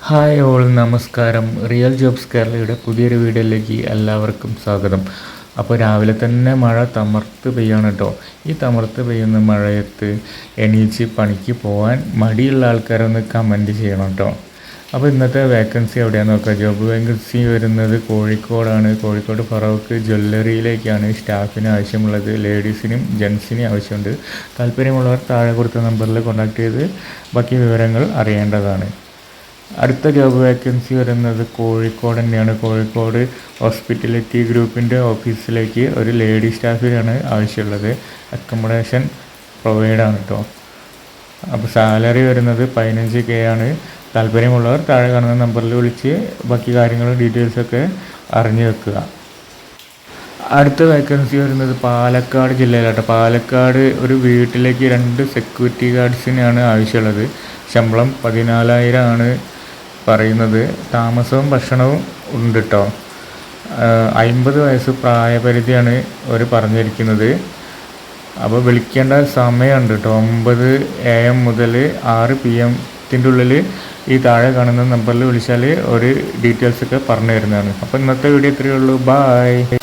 Hi all നമസ്കാരം. Real jobs കേരളയുടെ പുതിയൊരു വീഡിയോയിലേക്ക് എല്ലാവർക്കും സ്വാഗതം. അപ്പോൾ രാവിലെ തന്നെ മഴ തമർത്ത് പെയ്യാണ് കേട്ടോ. ഈ തമർത്ത് പെയ്യുന്ന മഴയത്ത് എണീച്ച് പണിക്ക് പോകാൻ മടിയുള്ള ആൾക്കാരൊന്ന് കമൻറ്റ് ചെയ്യണം കേട്ടോ. അപ്പോൾ ഇന്നത്തെ വേക്കൻസി എവിടെയാണെന്ന് നോക്കാം. ജോബ് വേക്കൻസി വരുന്നത് കോഴിക്കോടാണ്. കോഴിക്കോട് ഫറോക്ക് ജ്വല്ലറിയിലേക്കാണ് സ്റ്റാഫിന് ആവശ്യമുള്ളത്. ലേഡീസിനും ജെൻസിനും ആവശ്യമുണ്ട്. താല്പര്യമുള്ളവർ താഴെ കൊടുത്ത നമ്പറിൽ കോൺടാക്ട് ചെയ്ത് ബാക്കി വിവരങ്ങൾ അറിയേണ്ടതാണ്. അടുത്ത ജോബ് വേക്കൻസി വരുന്നത് കോഴിക്കോട് തന്നെയാണ്. കോഴിക്കോട് ഹോസ്പിറ്റാലിറ്റി ഗ്രൂപ്പിൻ്റെ ഓഫീസിലേക്ക് ഒരു ലേഡി സ്റ്റാഫിനാണ് ആവശ്യമുള്ളത്. അക്കോമഡേഷൻ പ്രൊവൈഡാണ് കേട്ടോ. അപ്പോൾ സാലറി വരുന്നത് 15K ആണ്. താല്പര്യമുള്ളവർ താഴെ കാണുന്ന നമ്പറിൽ വിളിച്ച് ബാക്കി കാര്യങ്ങളും ഡീറ്റെയിൽസൊക്കെ അറിഞ്ഞു വെക്കുക. അടുത്ത വേക്കൻസി വരുന്നത് പാലക്കാട് ജില്ലയിലാട്ടോ. പാലക്കാട് ഒരു വീട്ടിലേക്ക് 2 സെക്യൂരിറ്റി ഗാർഡ്സിനാണ് ആവശ്യമുള്ളത്. ശമ്പളം 14,000 ആണ് പറയുന്നത്. താമസവും ഭക്ഷണവും ഉണ്ട് കേട്ടോ. 50 വയസ്സ് പ്രായപരിധിയാണ് അവർ പറഞ്ഞിരിക്കുന്നത്. അപ്പോൾ വിളിക്കേണ്ട സമയമുണ്ട് കേട്ടോ. 9 AM മുതൽ 6 PM ഉള്ളിൽ ഈ താഴെ കാണുന്ന നമ്പറിൽ വിളിച്ചാൽ ഒരു ഡീറ്റെയിൽസൊക്കെ പറഞ്ഞു തരുന്നതാണ്. അപ്പോൾ ഇന്നത്തെ വീഡിയോ ഇത്രയേ ഉള്ളൂ. ബായ്.